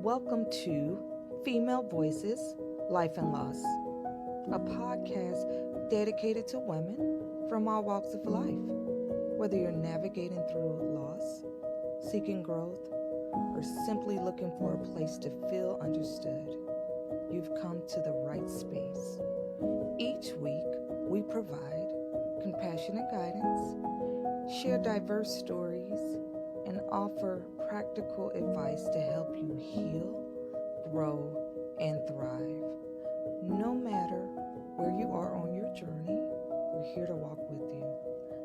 Welcome to Female Voices, Life and Loss, a podcast dedicated to women from all walks of life. Whether you're navigating through loss, seeking growth, or simply looking for a place to feel understood, you've come to the right space. Each week, we provide compassionate guidance, share diverse stories, and offer practical advice to help you heal, grow, and thrive. No matter where you are on your journey, we're here to walk with you.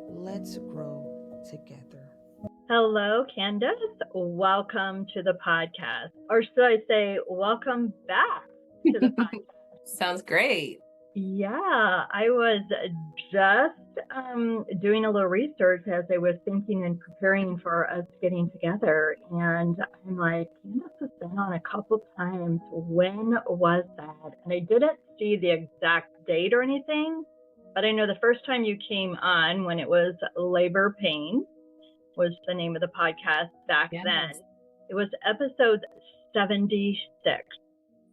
Let's grow together. Hello, Candace. Welcome to the podcast. Or should I say, welcome back to the podcast? Sounds great. Yeah, I was just doing a little research as I was thinking and preparing for us getting together. And I'm like, Candace has been on a couple times. When was that? And I didn't see the exact date or anything, but I know the first time you came on when it was labor pain was the name of the podcast back then. It was episode 76.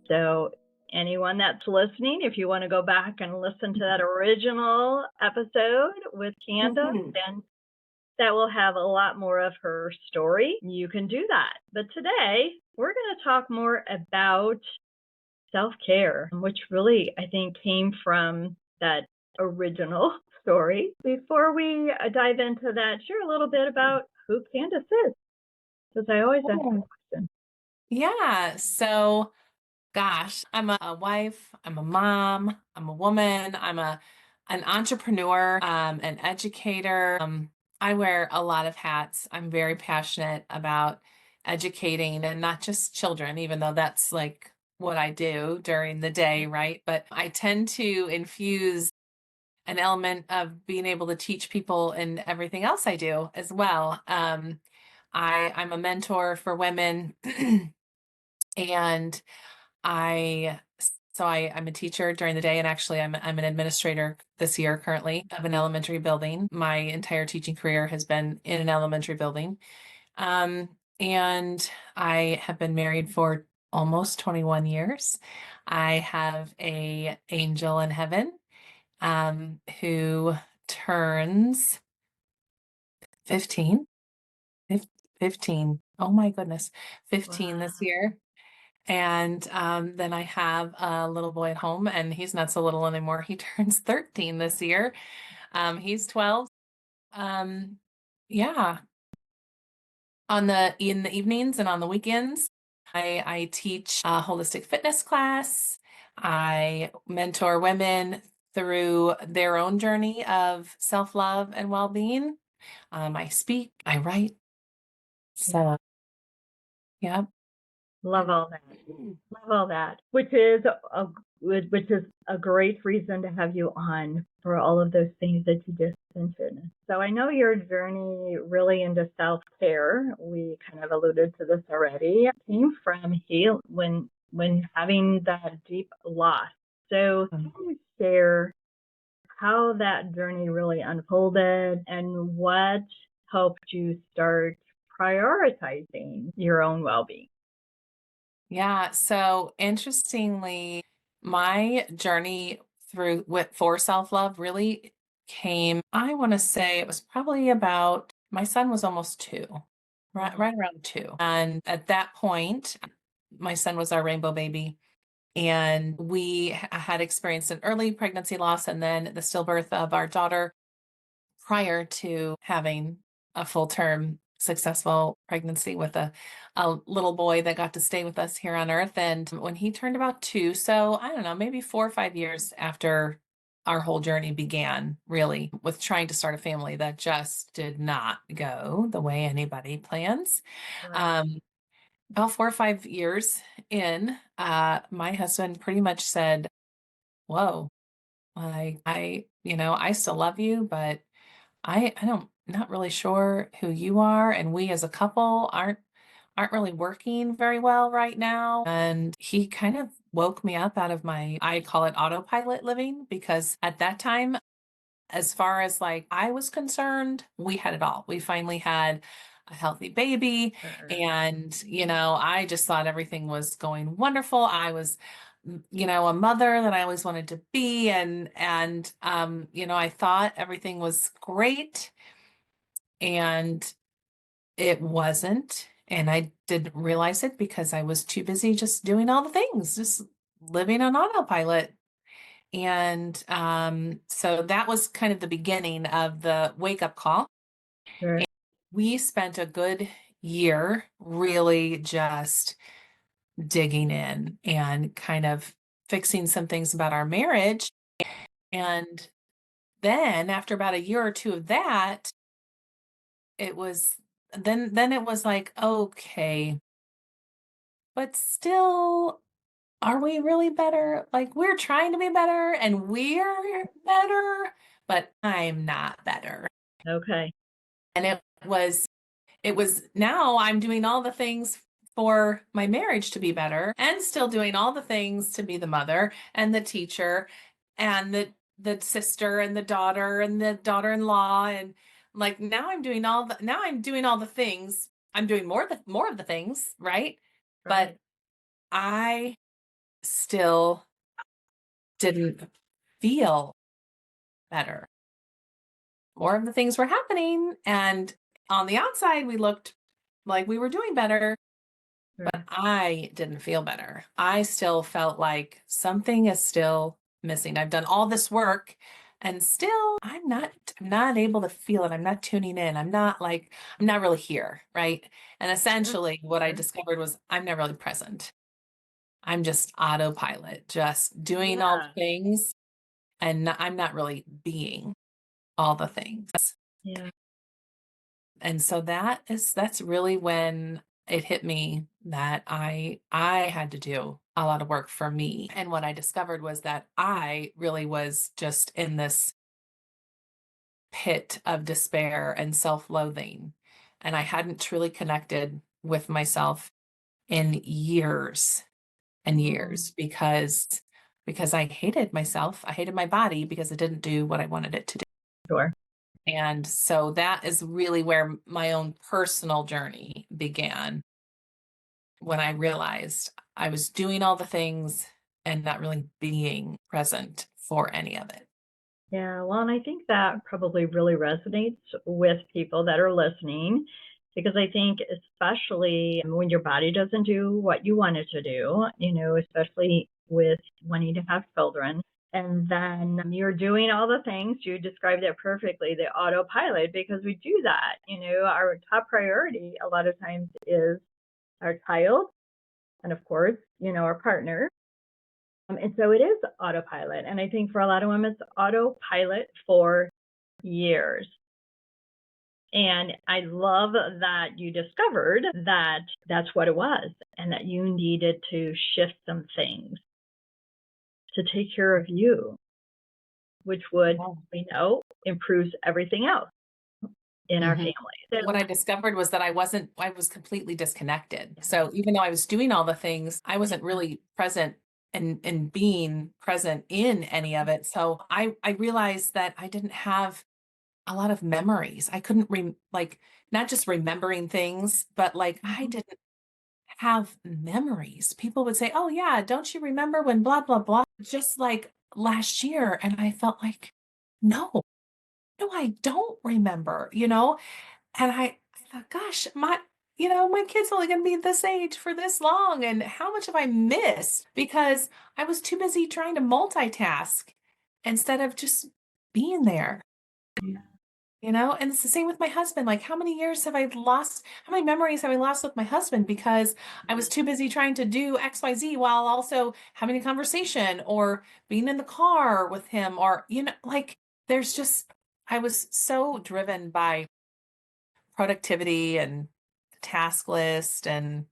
So anyone that's listening, if you want to go back and listen to that original episode with Candace, then that will have a lot more of her story. You can do that. But today, we're going to talk more about self-care, which really, I think, came from that original story. Before we dive into that, share a little bit about who Candace is, because I always ask that question. Yeah. So, gosh, I'm a wife, I'm a mom, I'm a woman, I'm an entrepreneur, an educator. I wear a lot of hats. I'm very passionate about educating and not just children, even though that's like what I do during the day, right? But I tend to infuse an element of being able to teach people in everything else I do as well. I'm a mentor for women and I'm a teacher during the day, and actually I'm an administrator this year currently of an elementary building. My entire teaching career has been in an elementary building. And I have been married for almost 21 years. I have a angel in heaven who turns 15. 15. Oh my goodness. 15 this year. And then I have a little boy at home, and he's not so little anymore. He turns 13 this year. He's 12. Yeah. In the evenings and on the weekends, I teach a holistic fitness class. I mentor women through their own journey of self-love and well-being. I speak, I write. So, yeah. Love all that. Love all that. Which is a great reason to have you on for all of those things that you just mentioned. So I know your journey really into self-care, we kind of alluded to this already, came from when having that deep loss. So can you share how that journey really unfolded and what helped you start prioritizing your own well-being? Yeah. So interestingly, my journey for self-love really came, I want to say it was probably about, my son was almost 2, right around 2. And at that point, my son was our rainbow baby. And we had experienced an early pregnancy loss and then the stillbirth of our daughter prior to having a full-term successful pregnancy with a little boy that got to stay with us here on earth. And when he turned about 2, so I don't know, maybe 4 or 5 years after our whole journey began, really, with trying to start a family that just did not go the way anybody plans. Right. About 4 or 5 years in, my husband pretty much said, whoa, I still love you, but I don't, not really sure who you are, and we as a couple aren't really working very well right now. And he kind of woke me up out of my, I call it autopilot living, because at that time, as far as like I was concerned, we had it all. We finally had a healthy baby. Sure. And, I just thought everything was going wonderful. I was, a mother that I always wanted to be. And, I thought everything was great, and it wasn't. And I didn't realize it because I was too busy just doing all the things, just living on autopilot. And so that was kind of the beginning of the wake up call. Sure. We spent a good year really just digging in and kind of fixing some things about our marriage. And then after about a year or two of that, it was then it was like, okay, but still, are we really better? Like, we're trying to be better and we're better, but I'm not better. Okay. And it was now I'm doing all the things for my marriage to be better, and still doing all the things to be the mother and the teacher and the sister and the daughter-in-law. And like, now I'm doing all the things. I'm doing more of the things, right? Right. But I still didn't feel better. More of the things were happening, and on the outside we looked like we were doing better, Sure. but I didn't feel better. I still felt like something is still missing. I've done all this work and still I'm not able to feel it. I'm not tuning in. I'm not really here, right? And essentially what I Sure. discovered was I'm not really present. I'm just autopilot, just doing all the Yeah. things, and I'm not really being all the things. Yeah. And so that's really when it hit me that I had to do a lot of work for me. And what I discovered was that I really was just in this pit of despair and self-loathing. And I hadn't truly connected with myself in years and Mm. years, because I hated myself. I hated my body because it didn't do what I wanted it to do. Sure. And so that is really where my own personal journey began, when I realized I was doing all the things and not really being present for any of it. Yeah. Well, and I think that probably really resonates with people that are listening, because I think especially when your body doesn't do what you want it to do, especially with wanting to have children. And then you're doing all the things. You described it perfectly, the autopilot, because we do that. Our top priority a lot of times is our child, and of course, our partner. And so it is autopilot. And I think for a lot of women, it's autopilot for years. And I love that you discovered that that's what it was, and that you needed to shift some things to take care of you, which would, Oh. improves everything else in our Mhm. family. So, What I discovered was that I was completely disconnected. yeah, So even though I was doing all the things, I wasn't really present and being present in any of it. So I realized that I didn't have a lot of memories. I couldn't not just remembering things, but like I mhm, didn't have memories. People would say, "Oh yeah, don't you remember when blah blah blah?" Just like last year, and I felt like, "No, no, I don't remember," And I thought, gosh, my kid's only going to be this age for this long. And how much have I missed? Because I was too busy trying to multitask instead of just being there, yeah, And it's the same with my husband. Like, how many years have I lost? How many memories have I lost with my husband because I was too busy trying to do XYZ while also having a conversation or being in the car with him, or, like, there's just, I was so driven by productivity and task list and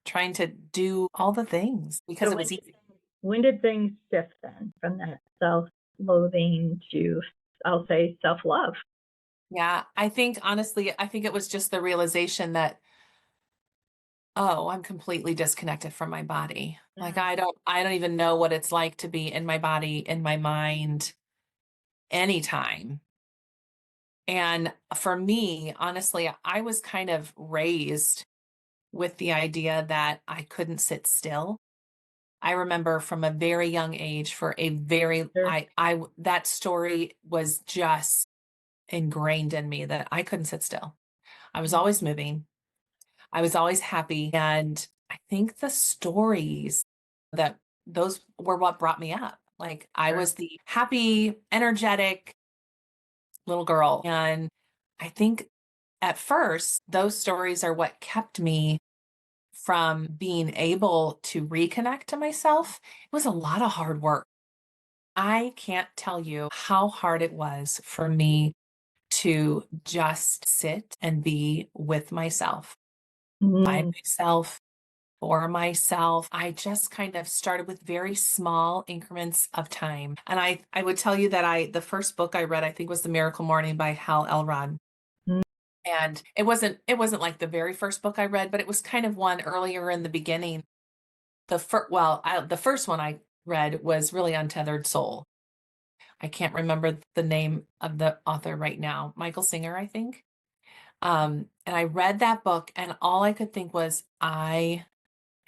trying to do all the things because So it was easy. when did things shift then from that self-loathing to, I'll say, self-love? Yeah, I think honestly, I think it was just the realization that, oh, I'm completely disconnected from my body. Like, Yeah. I don't even know what it's like to be in my body, in my mind anytime. And for me, honestly, I was kind of raised with the idea that I couldn't sit still. I remember from a very young age for a very, Sure. that story was just ingrained in me that I couldn't sit still. I was always moving. I was always happy. And I think the stories that those were what brought me up. Like I Sure. was the happy, energetic little girl. And I think at first, those stories are what kept me from being able to reconnect to myself. It was a lot of hard work. I can't tell you how hard it was for me to just sit and be with myself, by Mm, myself, for myself. I just kind of started with very small increments of time. And I would tell you that the first book I read, I think, was The Miracle Morning by Hal Elrod. mm, And it wasn't like the very first book I read, but it was kind of one earlier in the beginning. The first one I read was really Untethered Soul. I can't remember the name of the author right now. Michael Singer, I think. And I read that book, and all I could think was, I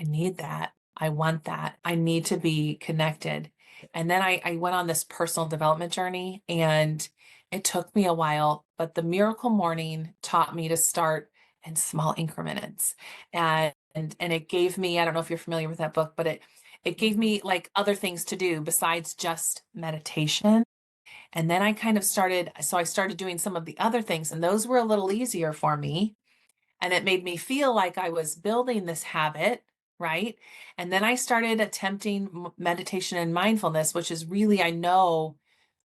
need that. I want that. I need to be connected. And then I went on this personal development journey, and it took me a while, but the Miracle Morning taught me to start in small increments. And it gave me, I don't know if you're familiar with that book, but it gave me like other things to do besides just meditation. And then I started doing some of the other things, and those were a little easier for me. And it made me feel like I was building this habit, right? And then I started attempting meditation and mindfulness, which is really, I know,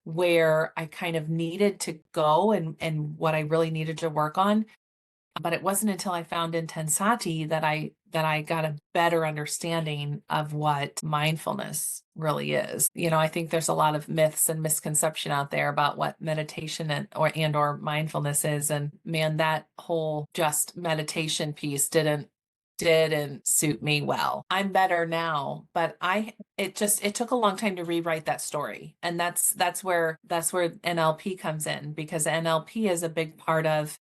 where I kind of needed to go and what I really needed to work on. But it wasn't until I found IntenSati that I got a better understanding of what mindfulness really is. I think there's a lot of myths and misconception out there about what meditation and or mindfulness is. And man, that whole just meditation piece didn't suit me well. I'm better now, but it took a long time to rewrite that story. And that's where NLP comes in, because NLP is a big part of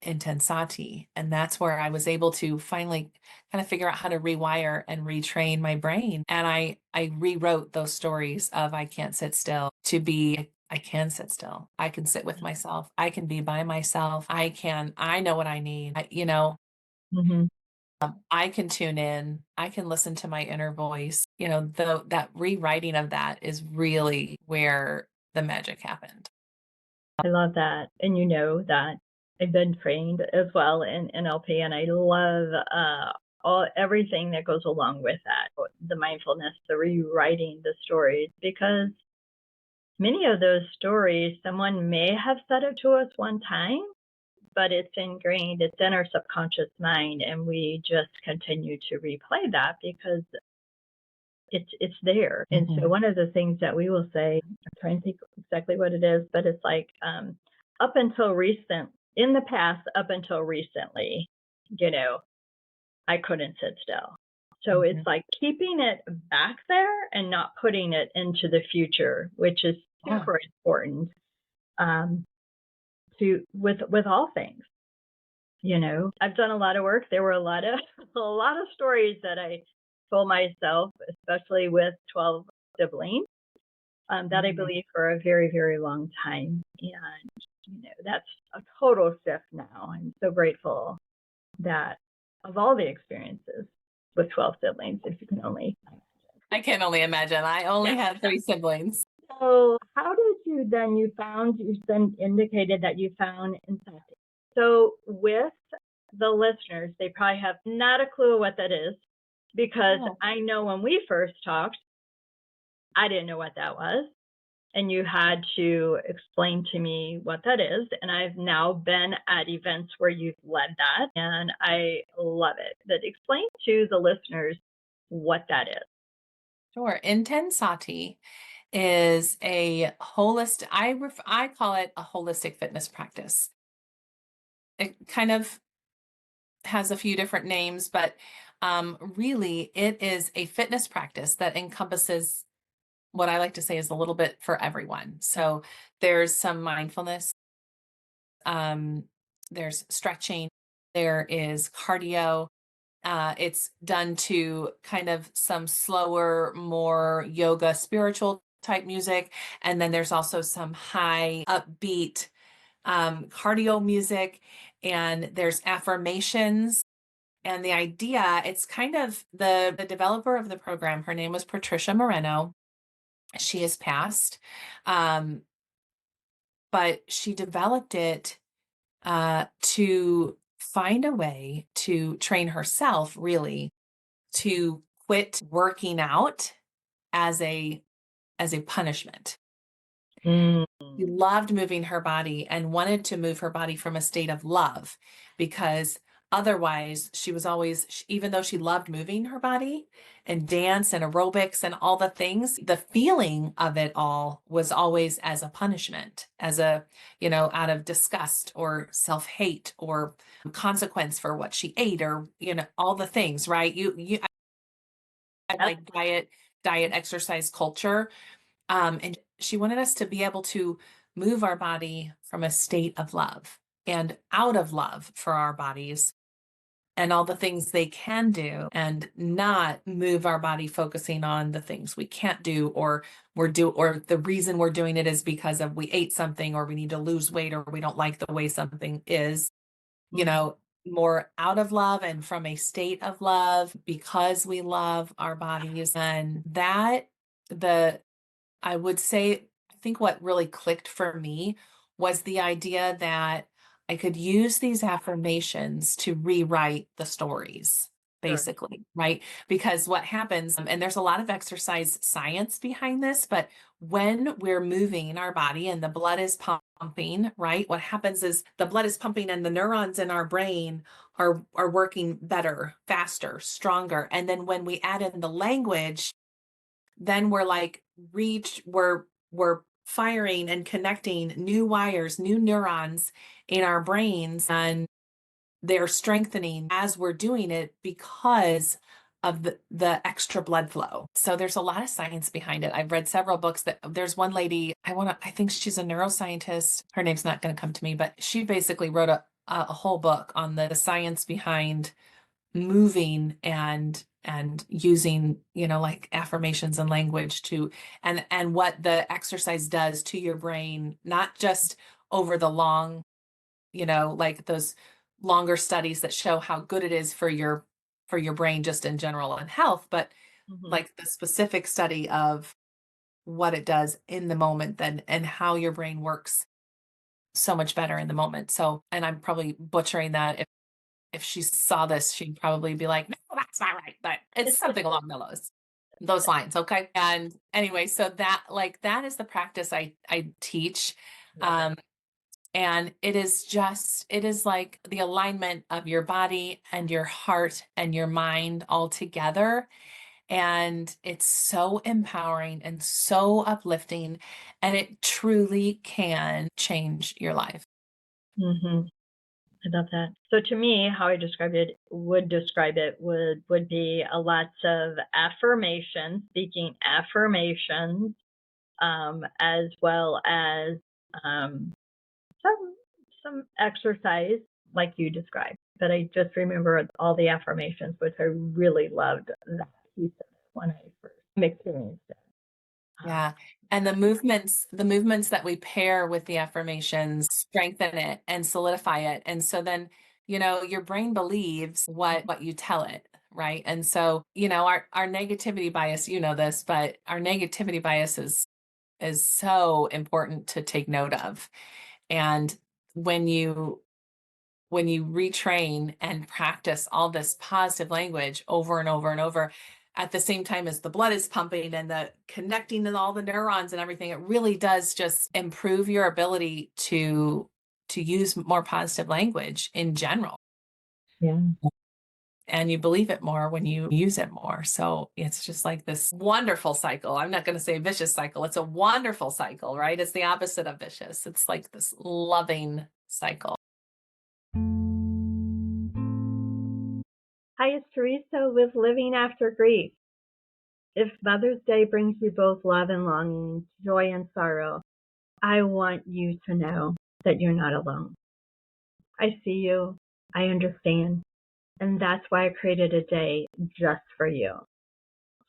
IntenSati. And that's where I was able to finally kind of figure out how to rewire and retrain my brain. And I rewrote those stories of I can't sit still to be I can sit still. I can sit with myself. I can be by myself. I know what I need. mhm. I can tune in. I can listen to my inner voice. Though that rewriting of that is really where the magic happened. I love that. And you know that I've been trained as well in NLP, and I love everything that goes along with that, the mindfulness, the rewriting the stories, because many of those stories, someone may have said it to us one time, but it's ingrained, it's in our subconscious mind, and we just continue to replay that because it's there. And so Mhm. one of the things that we will say, I'm trying to think exactly what it is, but it's like up until in the past, up until recently, I couldn't sit still. So it's Mhm. like keeping it back there and not putting it into the future, which is Yeah. super important um, to with all things. I've done a lot of work. There were a lot of a lot of stories that I told myself, especially with 12 siblings, that I Mhm. believe for a very, very long time. And that's a total shift now. I'm so grateful that of all the experiences with 12 siblings, if you can only. I can only imagine. I only Yeah. had three siblings. So how did you then indicated that you found IntenSati. So with the listeners, they probably have not a clue what that is, because Oh, I know when we first talked, I didn't know what that was. And you had to explain to me what that is. And I've now been at events where you've led that, and I love it. But explain to the listeners what that is. sure. IntenSati is a holistic, I call it a holistic fitness practice. It kind of has a few different names, but really it is a fitness practice that encompasses what I like to say is a little bit for everyone. So there's some mindfulness, there's stretching, there is cardio. It's done to kind of some slower, more yoga, spiritual type music. And then there's also some high upbeat cardio music, and there's affirmations. And the idea, it's kind of the developer of the program, her name was Patricia Moreno. She has passed, but she developed it to find a way to train herself really to quit working out as a punishment. Mm. She loved moving her body and wanted to move her body from a state of love, because otherwise she was always, even though she loved moving her body and dance and aerobics and all the things, the feeling of it all was always as a punishment, as a, out of disgust or self-hate or consequence for what she ate, or, all the things, right? Like diet, exercise culture. And she wanted us to be able to move our body from a state of love and out of love for our bodies and all the things they can do, and not move our body focusing on the things we can't do, or or the reason we're doing it is because of we ate something, or we need to lose weight, or we don't like the way something is, more out of love and from a state of love because we love our bodies. And I would say, I think what really clicked for me was the idea that I could use these affirmations to rewrite the stories, Sure. basically, right? Because what happens, and there's a lot of exercise science behind this, but when we're moving our body and the blood is pumping, right? What happens is the blood is pumping and the neurons in our brain are working better, faster, stronger. And then when we add in the language, then we're like we're firing and connecting new wires, new neurons in our brains, and they're strengthening as we're doing it because of the extra blood flow. So there's a lot of science behind it. I've read several books. That there's one lady, I think she's a neuroscientist. Her name's not going to come to me, but she basically wrote a whole book on the science behind moving and using, like affirmations and language to, and what the exercise does to your brain, not just over the long, like those longer studies that show how good it is for your brain just in general and health, but like the specific study of what it does in the moment then, and how your brain works so much better in the moment. So, and I'm probably butchering that. If she saw this, she'd probably be like, no, that's not right. But it's something along those lines. Okay. And anyway, so that is the practice I teach. And it is like the alignment of your body and your heart and your mind all together. And it's so empowering and so uplifting, and it truly can change your life. Mm-hmm. I love that. So to me, how I would describe it would be a lots of affirmations, speaking affirmations, as well as some exercise like you described. But I just remember all the affirmations, which I really loved that piece of it when I first experienced it. Yeah. And the movements that we pair with the affirmations strengthen it and solidify it. And so then, your brain believes what you tell it, right? And so, our negativity bias, this, but our negativity bias is so important to take note of. And when you retrain and practice all this positive language over and over and over, at the same time as the blood is pumping and the connecting to all the neurons and everything, it really does just improve your ability to use more positive language in general. Yeah. And you believe it more when you use it more. So it's just like this wonderful cycle. I'm not going to say vicious cycle. It's a wonderful cycle, right? It's the opposite of vicious. It's like this loving cycle. Hi, it's Teresa with Living After Grief. If Mother's Day brings you both love and longing, joy and sorrow, I want you to know that you're not alone. I see you. I understand. And that's why I created a day just for you.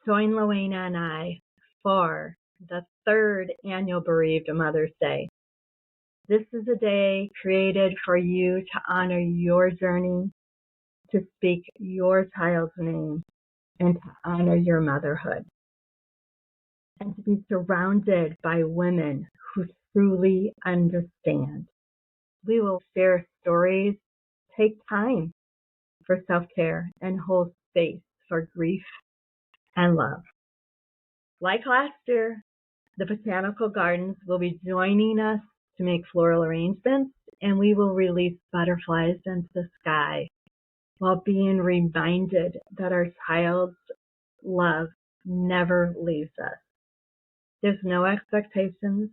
Join Luana and I for the third annual Bereaved Mother's Day. This is a day created for you to honor your journey, to speak your child's name, and to honor your motherhood. And to be surrounded by women who truly understand. We will share stories, take time for self-care, and hold space for grief and love. Like last year, the Botanical Gardens will be joining us to make floral arrangements, and we will release butterflies into the sky while being reminded that our child's love never leaves us. There's no expectations,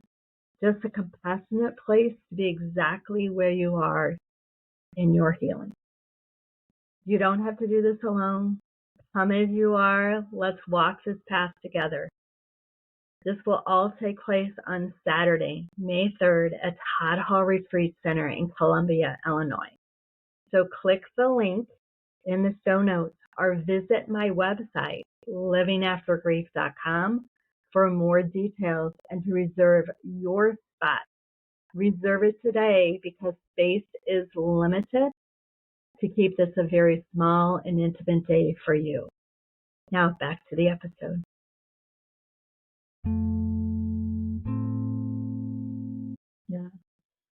just a compassionate place to be exactly where you are in your healing. You don't have to do this alone. Come as you are. Let's walk this path together. This will all take place on Saturday, May 3rd at Todd Hall Retreat Center in Columbia, Illinois. So click the link in the show notes or visit my website, livingaftergrief.com, for more details and to reserve your spot. Reserve it today because space is limited to keep this a very small and intimate day for you. Now back to the episode. Yeah.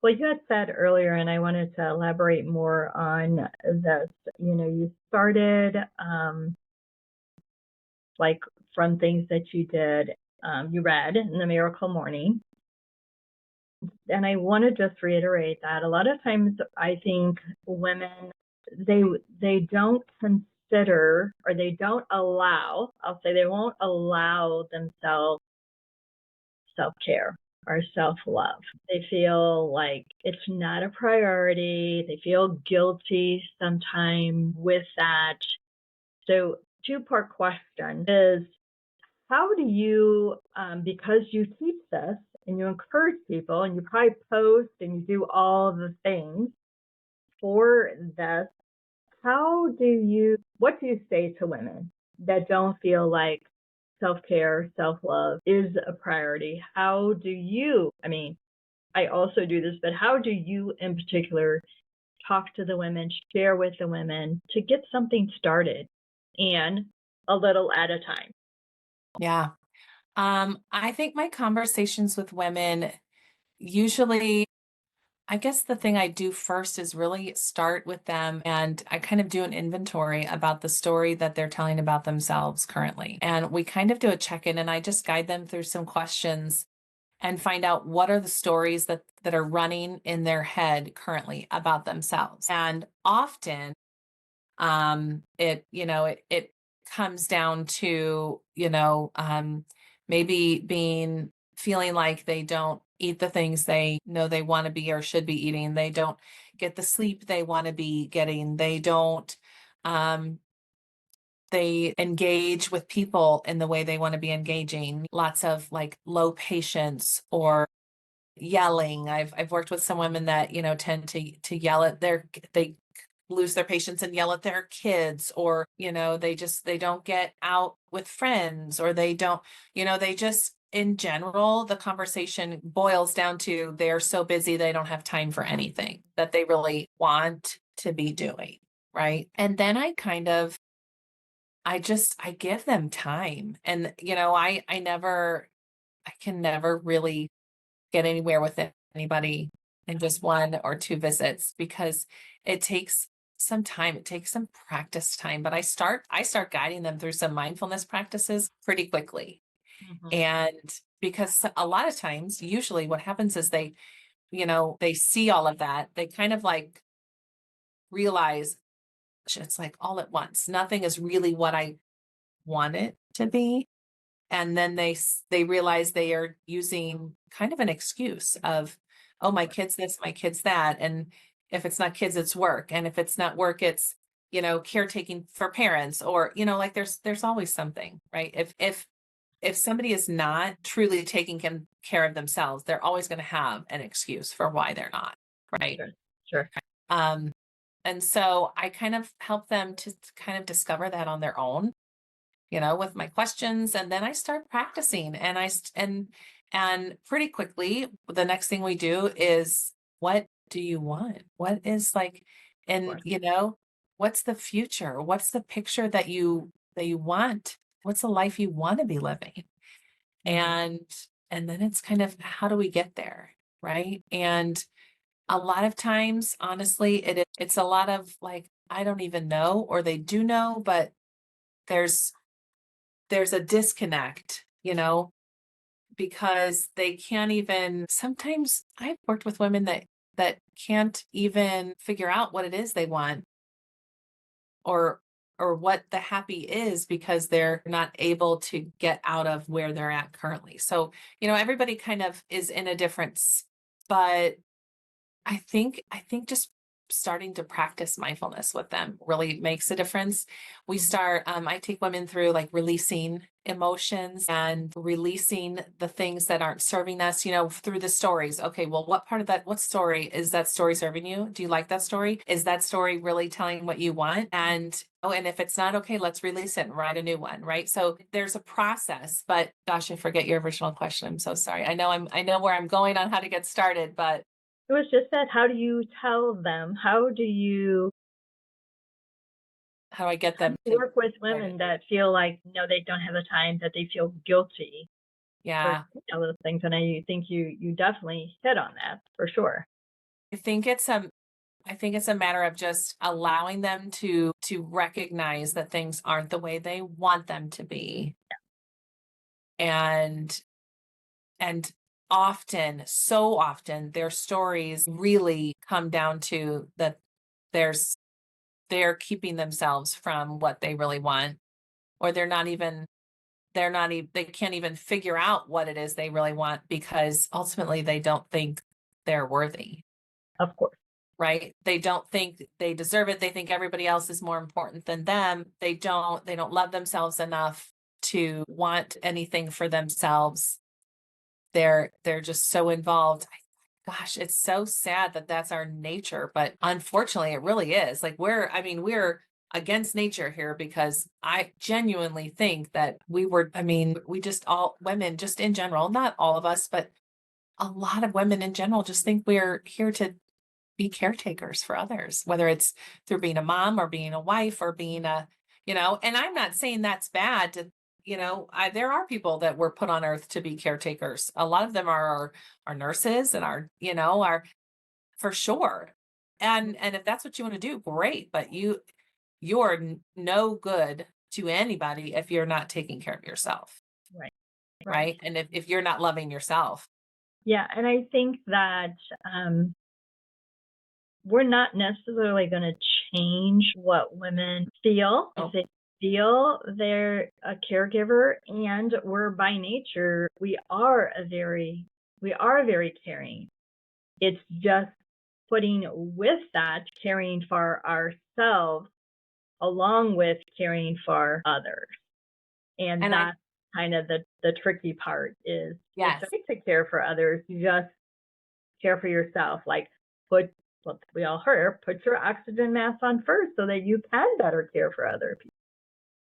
Well, you had said earlier, and I wanted to elaborate more on this. You started like from things that you did, you read in the Miracle Morning. And I want to just reiterate that a lot of times I think women, they don't consider, or they don't allow, I'll say they won't allow themselves self-care or self-love. They feel like it's not a priority. They feel guilty sometimes with that. So two-part question is, how do you, because you teach this and you encourage people and you probably post and you do all the things for this, what do you say to women that don't feel like self-care, self-love is a priority? How do you, I also do this, but how do you in particular talk to the women, share with the women to get something started and a little at a time? Yeah. I think my conversations with women usually, I guess the thing I do first is really start with them and I kind of do an inventory about the story that they're telling about themselves currently. And we kind of do a check-in and I just guide them through some questions and find out what are the stories that are running in their head currently about themselves. And often it comes down to, maybe feeling like they don't eat the things they know they want to be or should be eating. They don't get the sleep they want to be getting. They don't, they engage with people in the way they want to be engaging. Lots of like low patience or yelling. I've worked with some women that, tend to yell at they lose their patience and yell at their kids, or, they don't get out with friends, or they don't, they just, in general, the conversation boils down to they're so busy, they don't have time for anything that they really want to be doing. Right. And then I give them time and, I can never really get anywhere with anybody in just one or two visits because it takes some time. It takes some practice time, but I start guiding them through some mindfulness practices pretty quickly. Mm-hmm. And because a lot of times, usually what happens is they see all of that. They kind of like realize it's like all at once. Nothing is really what I want it to be. And then they realize they are using kind of an excuse of, oh, my kid's this, my kid's that. And if it's not kids, it's work. And if it's not work, it's, caretaking for parents, or, like there's always something, right? If somebody is not truly taking care of themselves, they're always going to have an excuse for why they're not, right? Sure. And so I kind of help them to kind of discover that on their own, with my questions. And then I start practicing, and pretty quickly, the next thing we do is, what do you want? What is like, and what's the future? What's the picture that you want? What's the life you want to be living? And then it's kind of, how do we get there? Right. And a lot of times, honestly, it's a lot of like, I don't even know, or they do know, but there's a disconnect, because they can't even, sometimes I've worked with women that can't even figure out what it is they want, or what the happy is, because they're not able to get out of where they're at currently. So, everybody kind of is in a different, but I think just starting to practice mindfulness with them really makes a difference. I take women through like releasing emotions and releasing the things that aren't serving us, through the stories. Okay, well, what story is that story serving you? Do you like that story? Is that story really telling what you want? And if it's not, okay, let's release it and write a new one, right? So there's a process, but gosh, I forget your original question. I'm so sorry. I know where I'm going on how to get started, but it was just that, how do you tell them? How do I get them to work with women that feel like, they don't have the time, that they feel guilty Yeah. for those things? And I think you definitely hit on that for sure. I think it's a matter of just allowing them to recognize that things aren't the way they want them to be. And often, so often, their stories really come down to that they're keeping themselves from what they really want, or they can't even figure out what it is they really want, because ultimately they don't think they're worthy. Of course. Right? They don't think they deserve it. They think everybody else is more important than them. They don't love themselves enough to want anything for themselves. They're just so involved. Gosh, it's so sad that that's our nature, but unfortunately it really is. Like, we're against nature here, because I genuinely think that we just, all women just in general, not all of us, but a lot of women in general, just think we're here to be caretakers for others, whether it's through being a mom or being a wife or being and I'm not saying that's bad to, there are people that were put on earth to be caretakers. A lot of them are our nurses and our for sure. And if that's what you want to do, great. But you're no good to anybody if you're not taking care of yourself. Right. Right. And if you're not loving yourself. Yeah. And I think that we're not necessarily going to change what women feel. If they feel they're a caregiver, and we're by nature, we are very caring. It's just putting with that caring for ourselves along with caring for others. And that's kind of the tricky part is, yes, it's okay to care for others. You just care for yourself. Like, we all heard, put your oxygen mask on first so that you can better care for other people.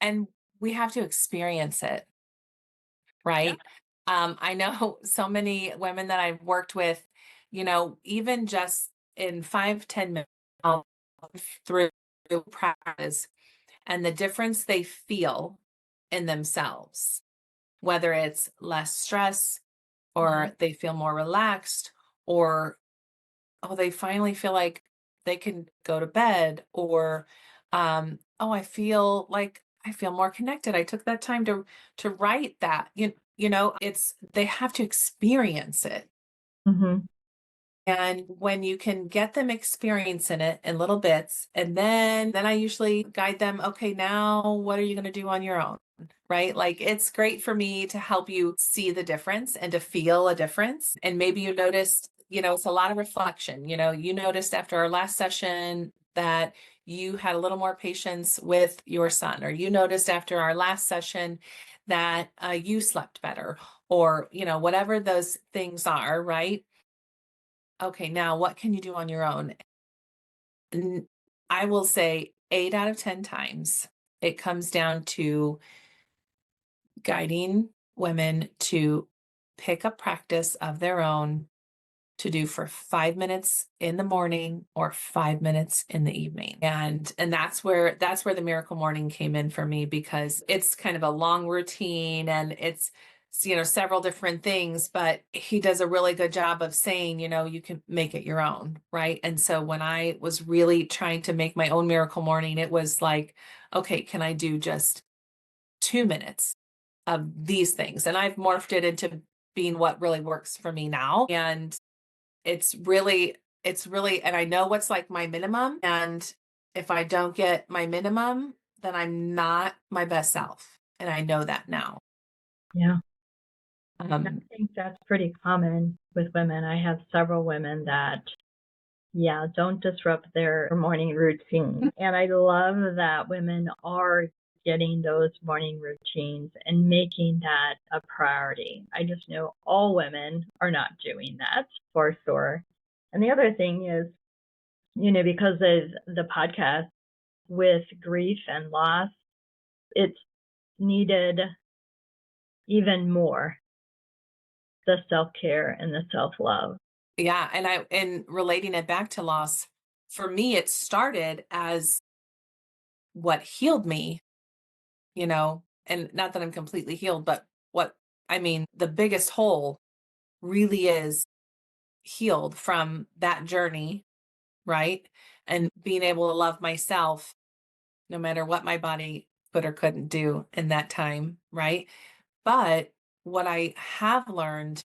And we have to experience it. Right. I know so many women that I've worked with, even just in 5-10 minutes through practice, and the difference they feel in themselves, whether it's less stress, or they feel more relaxed, or they finally feel like they can go to bed, or I feel more connected. I took that time to write that. It's, they have to experience it. And when you can get them experiencing it in little bits, and then I usually guide them, okay, now what are you going to do on your own? Right? Like, it's great for me to help you see the difference and to feel a difference. And maybe you noticed, it's a lot of reflection. You noticed after our last session that you had a little more patience with your son, or you noticed after our last session that you slept better, or, whatever those things are, right? Okay, now what can you do on your own? I will say 8 out of 10 times, it comes down to guiding women to pick a practice of their own to do for 5 minutes in the morning or 5 minutes in the evening. And that's where the miracle morning came in for me, because it's kind of a long routine and it's several different things, but he does a really good job of saying, you can make it your own, right? And so when I was really trying to make my own miracle morning, it was like, okay, can I do just 2 minutes of these things? And I've morphed it into being what really works for me now. And it's really, and I know what's like my minimum. And if I don't get my minimum, then I'm not my best self. And I know that now. Yeah. I Um, think that's pretty common with women. I have several women that, don't disrupt their morning routine. And I love that women are getting those morning routines and making that a priority. I just know all women are not doing that for sure. And the other thing is, because of the podcast with grief and loss, it's needed even more, the self-care and the self-love. yeah. And relating it back to loss, for me, it started as what healed me, and not that I'm completely healed, but the biggest hole really is healed from that journey, right? And being able to love myself no matter what my body could or couldn't do in that time, right? But what I have learned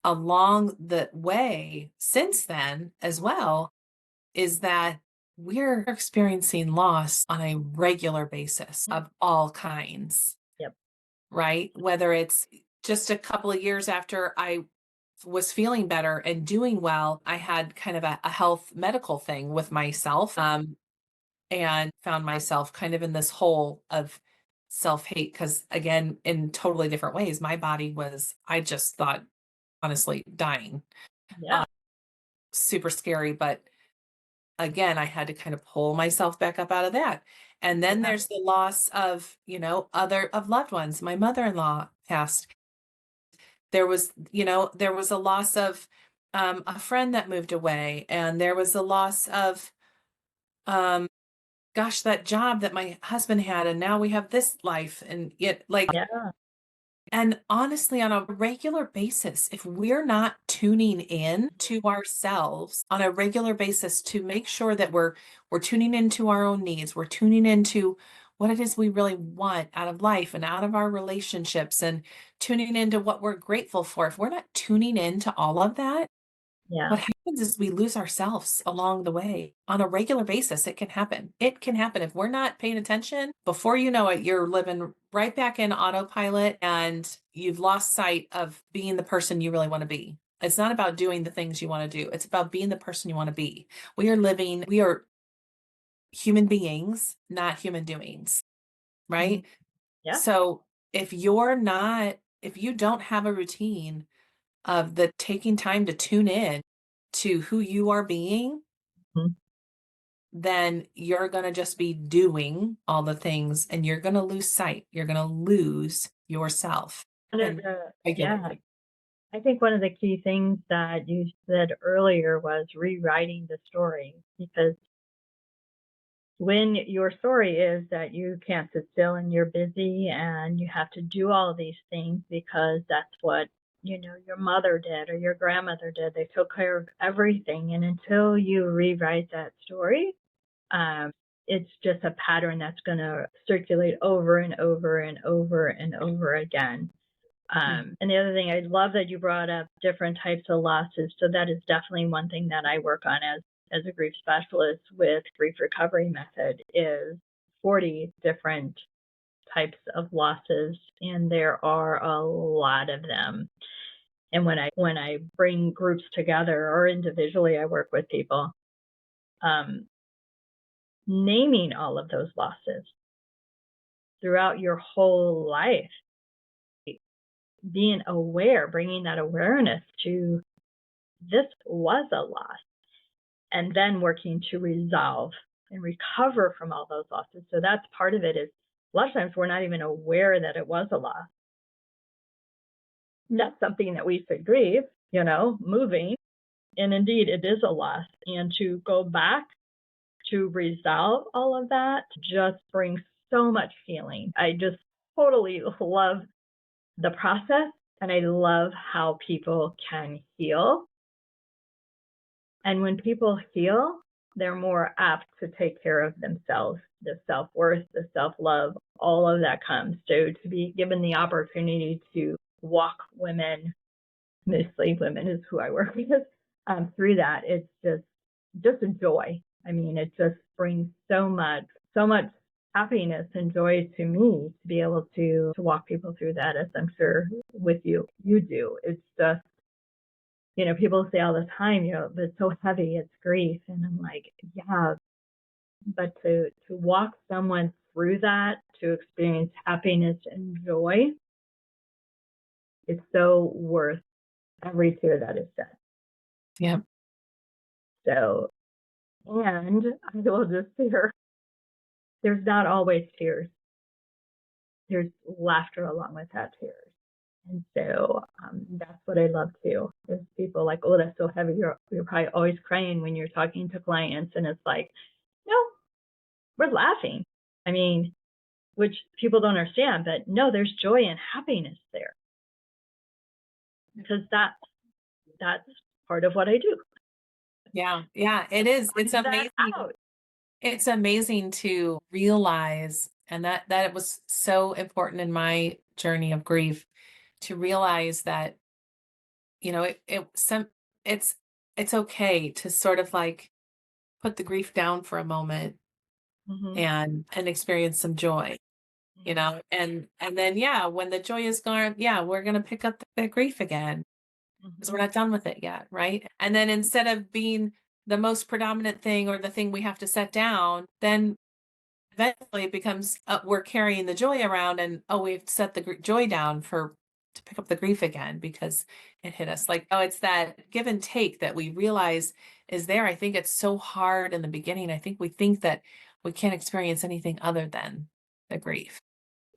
along the way since then as well is that we're experiencing loss on a regular basis of all kinds, Yep. right? Whether it's just a couple of years after I was feeling better and doing well, I had kind of a health medical thing with myself, and found myself kind of in this hole of self-hate, because again, in totally different ways, my body was, I just thought, honestly, dying. Yeah. Super scary, but again, I had to kind of pull myself back up out of that. And then Yeah. there's the loss of, other of loved ones. My mother-in-law passed. There was a loss of a friend that moved away, and there was a loss of um gosh, that job that my husband had, and now we have this life, and yet, like, Yeah. and honestly, on a regular basis, if we're not tuning in to ourselves on a regular basis to make sure that we're tuning into our own needs, we're tuning into what it is we really want out of life and out of our relationships, and tuning into what we're grateful for. If we're not tuning into all of that, Yeah. what happens is we lose ourselves along the way on a regular basis. It can happen. It can happen. If we're not paying attention, before you know it, you're living right back in autopilot and you've lost sight of being the person you really want to be. It's not about doing the things you want to do. It's about being the person you want to be. We are human beings, not human doings, right? Yeah. So if you don't have a routine of the taking time to tune in to who you are being, Mhm. then you're going to just be doing all the things and you're going to lose sight. You're going to lose yourself. And Yeah. I think one of the key things that you said earlier was rewriting the story, because when your story is that you can't sit still and you're busy and you have to do all of these things because that's what your mother did or your grandmother did, they took care of everything, and until you rewrite that story, it's just a pattern that's going to circulate over and over and over and over again. And the other thing, I love that you brought up different types of losses. So that is definitely one thing that I work on as a grief specialist with grief recovery method, is 40 different types of losses, and there are a lot of them. And when I bring groups together or individually, I work with people, naming all of those losses throughout your whole life, being aware, bringing that awareness to, this was a loss. and then working to resolve and recover from all those losses. So that's part of it. Is a lot of times we're not even aware that it was a loss. That's something that we should grieve, moving. And indeed, it is a loss. And to go back to resolve all of that just brings so much healing. I just totally love the process, and I love how people can heal. And when people heal, they're more apt to take care of themselves, the self-worth, the self-love, all of that comes. So to be given the opportunity to walk women, mostly women is who I work with, through that, it's just a joy. I mean, it just brings so much happiness and joy to me to be able to walk people through that, as I'm sure with you do. It's just, people say all the time, but it's so heavy, it's grief. And I'm like, yeah, but to walk someone through that, to experience happiness and joy, is so worth every tear that is shed. Yep. So, and I will just share, there's not always tears. There's laughter along with that tears. And so that's what I love too, is people like, oh, that's so heavy. You're probably always crying when you're talking to clients. And it's like, no, we're laughing. I mean, which people don't understand, but no, there's joy and happiness there. Because that's part of what I do. Yeah. Yeah, it is. It's amazing. It's amazing to realize, and that it was so important in my journey of grief, to realize that, it's okay to sort of like put the grief down for a moment and experience some joy, and then, yeah, when the joy is gone, yeah, we're going to pick up the grief again because we're not done with it yet. Right. And then instead of being the most predominant thing or the thing we have to set down, then eventually it becomes we're carrying the joy around, and we've set the joy down to pick up the grief again because it hit us. Like, it's that give and take that we realize is there. I think it's so hard in the beginning. I think we think that we can't experience anything other than the grief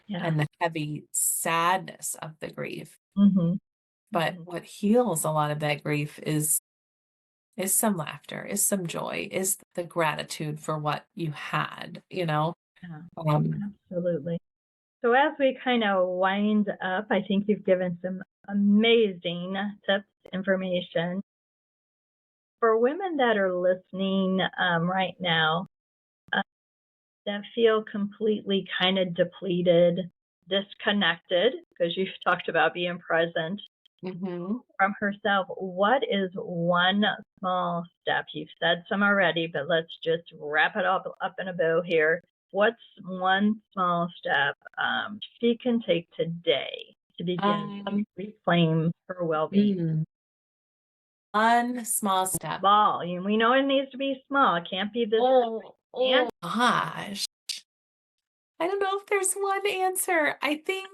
and the heavy sadness of the grief. But what heals a lot of that grief is some laughter, is some joy, is the gratitude for what you had, Absolutely. So as we kind of wind up, I think you've given some amazing tips, information. For women that are listening right now, that feel completely kind of depleted, disconnected, because you've talked about being present from herself, what is one small step? You've said some already, but let's just wrap it up in a bow here. What's one small step she can take today to begin to reclaim her well-being? One small step. Small. We know it needs to be small. It can't be this. Oh gosh. I don't know if there's one answer. I think.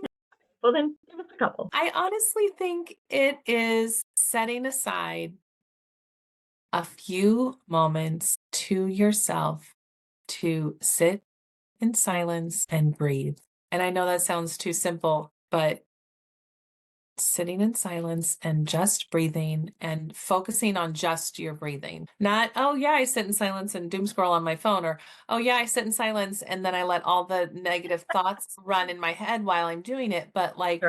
Well, then give us a couple. I honestly think it is setting aside a few moments to yourself to sit in silence and breathe. And I know that sounds too simple, but sitting in silence and just breathing and focusing on just your breathing. Not, oh yeah, I sit in silence and doom scroll on my phone, or, oh yeah, I sit in silence and then I let all the negative thoughts run in my head while I'm doing it. But like,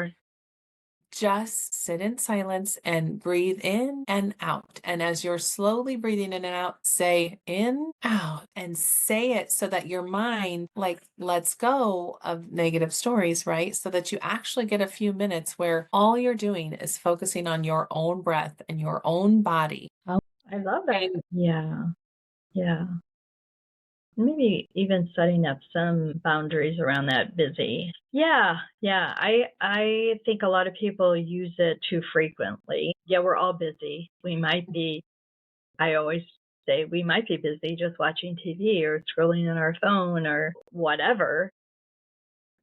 just sit in silence and breathe in and out. And as you're slowly breathing in and out, say in, out, and say it so that your mind like lets go of negative stories, right? So that you actually get a few minutes where all you're doing is focusing on your own breath and your own body. I love that. Yeah. Maybe even setting up some boundaries around that busy. Yeah. I think a lot of people use it too frequently. Yeah, we're all busy. We might be, I always say we might be busy just watching TV or scrolling on our phone or whatever.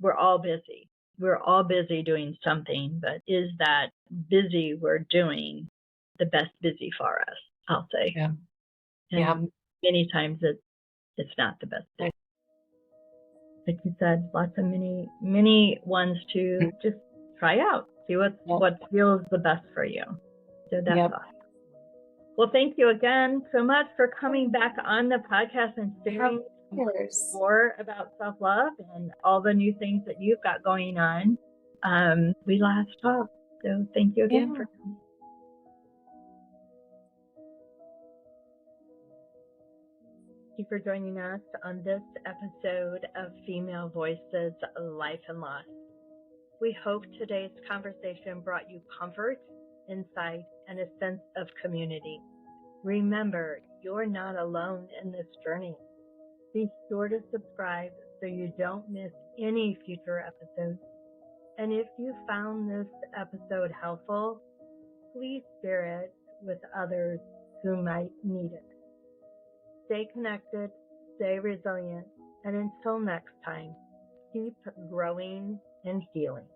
We're all busy. We're all busy doing something, but is that busy we're doing the best busy for us? I'll say. Yeah. And many times it's not the best day. Like you said, lots of many ones to just try out, see what feels the best for you. So that's awesome. Well, thank you again so much for coming back on the podcast and sharing more about self-love and all the new things that you've got going on. We last talked, so thank you again for coming. Thank you for joining us on this episode of Female Voices Life and Loss. We hope today's conversation brought you comfort, insight, and a sense of community. Remember, you're not alone in this journey. Be sure to subscribe so you don't miss any future episodes. And if you found this episode helpful, please share it with others who might need it. Stay connected, stay resilient, and until next time, keep growing and healing.